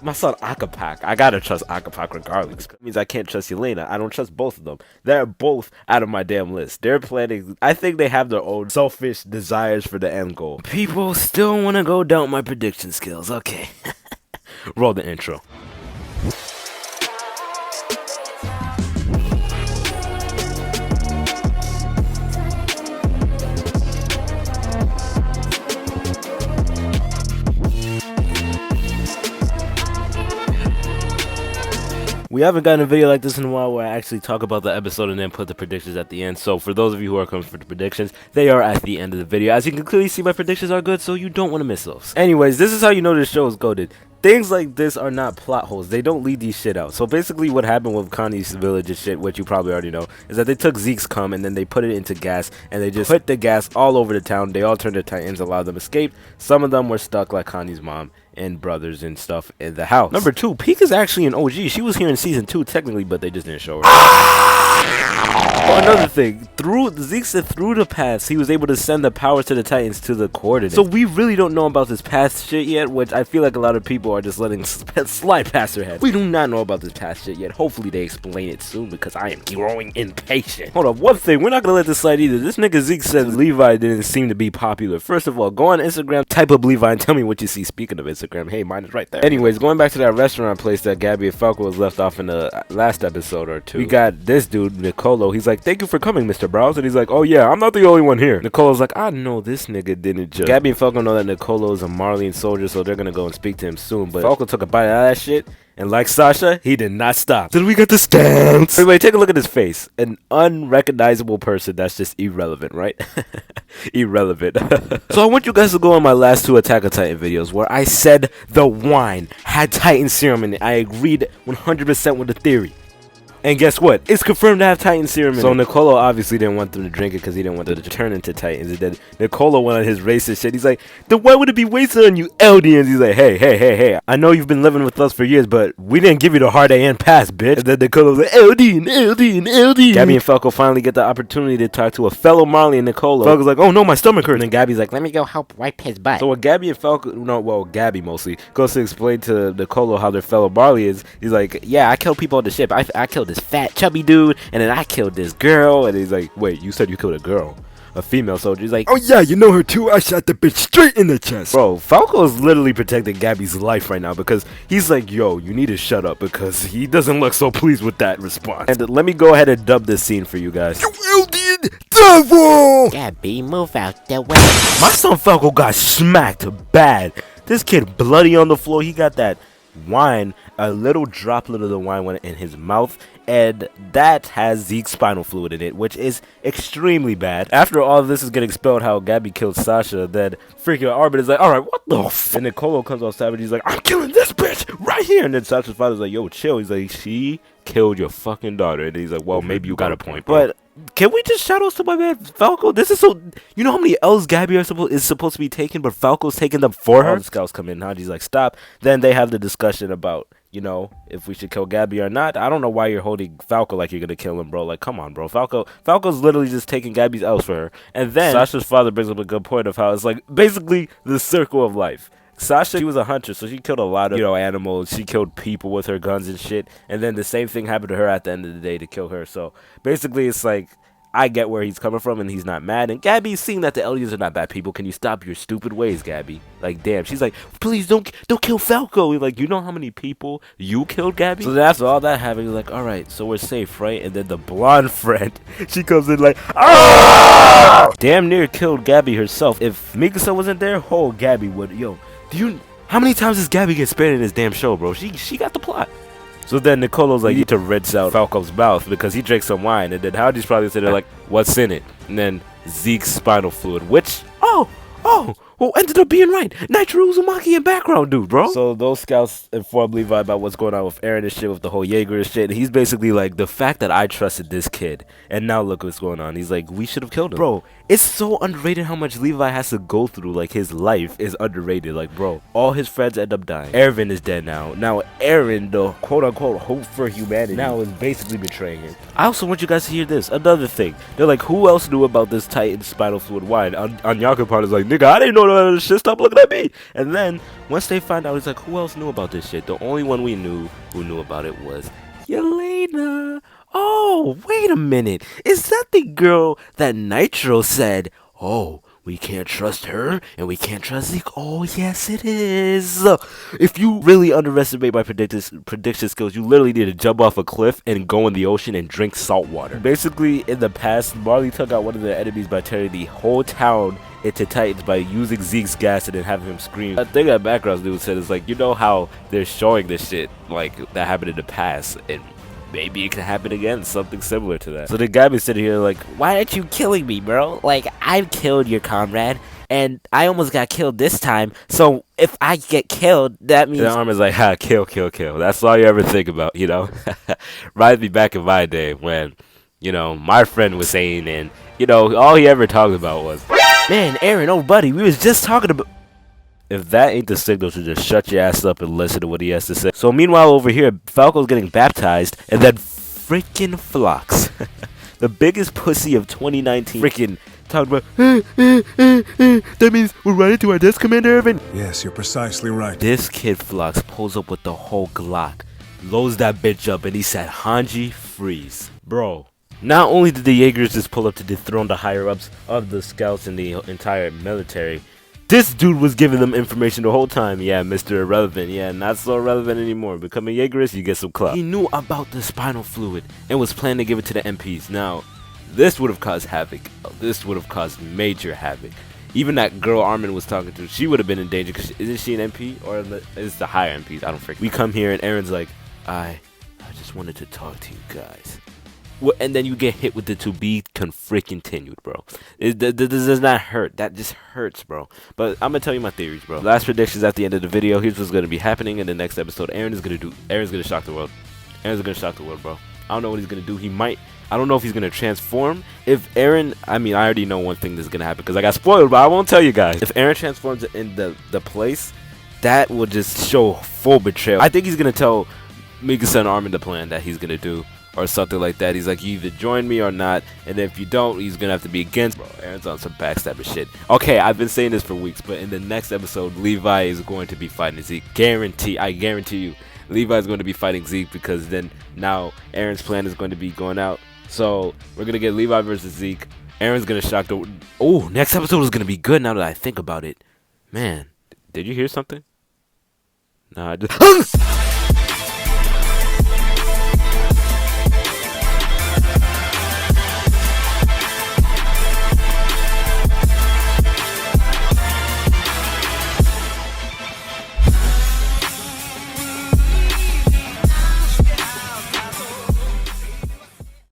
My son Akapak, I gotta trust Akapak regardless. That means I can't trust Yelana. I don't trust both of them. They're both out of my damn list. They're planning. I think they have their own selfish desires for the end goal. People still want to go down my prediction skills. Okay. Roll the intro. We haven't gotten a video like this in a while where I actually talk about the episode and then put the predictions at the end. So for those of you who are coming for the predictions, they are at the end of the video. As you can clearly see, my predictions are good, so you don't want to miss those. Anyways, this is how you know this show is goated. Things like this are not plot holes. They don't lead these shit out. So basically what happened with Connie's village and shit, which you probably already know, is that they took Zeke's cum and then they put it into gas and they just put the gas all over the town. They all turned to Titans. A lot of them escaped. Some of them were stuck like Connie's mom and brothers and stuff in the house. Number 2, Peak is actually an OG. She was here in season 2 technically, but they just didn't show her. Oh, another thing, Zeke said through the past, he was able to send the powers to the Titans to the coordinates. So we really don't know about this past shit yet, which I feel like a lot of people are just letting slide past their heads. We do not know about this past shit yet. Hopefully they explain it soon because I am growing impatient. Hold up, one thing, we're not gonna let this slide either. This nigga Zeke said Levi didn't seem to be popular. First of all, go on Instagram, type up Levi and tell me what you see. Speaking of Instagram, hey, mine is right there. Anyways, going back to that restaurant place that Gabby and Falco was left off in the last episode or two, we got this dude, Nicolo. He's like, thank you for coming, Mr. Browse. And he's like, oh yeah, I'm not the only one here. Nicolo's like, I know this nigga didn't just. Gabby and Falco know that Nicolo is a Marleyan soldier, so they're gonna go and speak to him soon. But Falco took a bite out of that shit, and like Sasha, he did not stop. Then we got the stance. Anyway, take a look at his face. An unrecognizable person that's just irrelevant, right? Irrelevant. So I want you guys to go on my last 2 Attack on Titan videos where I said the wine had Titan serum in it. I agreed 100% with the theory. And guess what? It's confirmed to have Titan serum in it. So Nicolo obviously didn't want them to drink it because he didn't want them to turn into Titans. And then Nicolo went on his racist shit. He's like, then why would it be wasted on you Eldians? He's like, hey. I know you've been living with us for years, but we didn't give you the hard A and pass, bitch. And then Nicolo's like, Eldian. Gabby and Falco finally get the opportunity to talk to a fellow Marley and Nicolo. Falco's like, oh no, my stomach hurts. And then Gabby's like, let me go help wipe his butt. So what Gabby and Falco, Gabby mostly, goes to explain to Nicolo how their fellow Marley is. He's like, yeah, I killed people on the ship. I killed this fat chubby dude, and then I killed this girl. And he's like, wait, you said you killed a girl, a female soldier? He's like, oh yeah, you know her too, I shot the bitch straight in the chest. Bro, Falco is literally protecting Gabby's life right now because he's like, yo, you need to shut up, because he doesn't look so pleased with that response. And let me go ahead and dub this scene for you guys. You Eldian devil! Gabby, move out the way. My son Falco got smacked bad. This kid bloody on the floor. He got that wine, a little droplet of the wine went in his mouth, and that has Zeke's spinal fluid in it, which is extremely bad. After all of this is getting spelled how Gabby killed Sasha, then freaking Armin is like, alright, what the f? And Nicolo comes off savage, he's like, I'm killing this bitch right here. And then Sasha's father's like, yo, chill. He's like, she killed your fucking daughter. And he's like, well, maybe you got a point, bro. But can we just shout outs to my man Falco? This is so, you know how many L's Gabby is supposed to be taking, but Falco's taking them for her? All the scouts come in, Hanji's like, stop. Then they have the discussion about, you know, if we should kill Gabby or not. I don't know why you're holding Falco like you're gonna kill him, bro. Like, come on, bro. Falco's literally just taking Gabby's L's for her. And then Sasha's father brings up a good point of how it's like basically the circle of life. Sasha, she was a hunter, so she killed a lot of, animals. She killed people with her guns and shit. And then the same thing happened to her at the end of the day to kill her. So basically, it's like, I get where he's coming from, and he's not mad. And Gabby's seeing that the Eldians are not bad people. Can you stop your stupid ways, Gabby? Like, damn. She's like, please don't kill Falco. He's like, you know how many people you killed, Gabby? So then after all that happened, he's like, all right, so we're safe, right? And then the blonde friend, she comes in like, ah! Damn near killed Gabby herself. If Mikasa wasn't there, Gabby would. Yo, how many times does Gabby get spared in this damn show, bro? She got the plot. So then Nicolo's like, you need to rinse out Falco's mouth because he drank some wine. And then Hanji's probably sitting there like, what's in it? And then Zeke's spinal fluid, which, ended up being right. Nitro Uzumaki and background dude, bro. So those scouts inform Levi about what's going on with Eren and shit, with the whole Jaeger and shit. And he's basically like, the fact that I trusted this kid, and now look what's going on. He's like, we should have killed him. Bro, it's so underrated how much Levi has to go through. Like, his life is underrated. Like, bro, all his friends end up dying. Eren is dead now. Now Eren, the quote-unquote hope for humanity, now is basically betraying him. I also want you guys to hear this. Another thing. They're like, who else knew about this Titan spinal fluid wine? Anyaku part is like, nigga, I didn't know no, shit, stop looking at me. And then once they find out, it's like, who else knew about this shit? The only one we knew who knew about it was Yelana. Oh, wait a minute. Is that the girl that Nitro said, oh, we can't trust her and we can't trust Zeke? Oh, yes, it is. If you really underestimate my prediction skills, you literally need to jump off a cliff and go in the ocean and drink salt water. Basically, in the past, Marley took out one of their enemies by turning the whole town into Titans by using Zeke's gas and then having him scream. I think that background dude said is like, you know how they're showing this shit like that happened in the past, and maybe it can happen again, something similar to that. So the guy be sitting here like, why aren't you killing me, bro? Like, I've killed your comrade, and I almost got killed this time, so if I get killed, that means... The Armin's like, ha, kill. That's all you ever think about, you know? Reminds me back in my day when, you know, my friend was saying, and, you know, all he ever talked about was, man, Eren, oh buddy, we was just talking about... If that ain't the signal to just shut your ass up and listen to what he has to say. So meanwhile over here, Falco's getting baptized, and then freaking Phlox, the biggest pussy of 2019, freaking talking about, that means we're right into our desk, Commander Eren. Yes, you're precisely right. This kid Phlox pulls up with the whole Glock, loads that bitch up, and he said, Hanji, freeze. Bro. Not only did the Jaegers just pull up to dethrone the higher-ups of the scouts and the entire military, this dude was giving them information the whole time. Yeah, Mr. Irrelevant. Yeah, not so irrelevant anymore. Becoming Jaegerist, you get some clout. He knew about the spinal fluid and was planning to give it to the MPs. Now, this would have caused havoc. This would have caused major havoc. Even that girl Armin was talking to, she would have been in danger. Cause isn't she an MP? Or is the higher MPs? I don't freaking. We come here and Eren's like, I just wanted to talk to you guys. And then you get hit with the to be continued, bro. This does not hurt. That just hurts, bro. But I'm gonna tell you my theories, bro. Last predictions at the end of the video. Here's what's gonna be happening in the next episode. Eren's gonna shock the world. Eren's gonna shock the world, bro. I don't know what he's gonna do. He might. I don't know if he's gonna transform. If Eren, I mean, I already know one thing that's gonna happen because I got spoiled, but I won't tell you guys. If Eren transforms in the place, that will just show full betrayal. I think he's gonna tell Mikasa and Armin the plan that he's gonna do. Or something like that. He's like, you either join me or not, and if you don't, he's gonna have to be against. Bro, Eren's on some backstabbing shit. Okay, I've been saying this for weeks, but in the next episode, Levi is going to be fighting Zeke. I guarantee you, Levi is going to be fighting Zeke because then now Eren's plan is going to be going out. So we're gonna get Levi versus Zeke. Eren's gonna shock the. Oh, next episode is gonna be good. Now that I think about it, man, did you hear something? Nah, I just.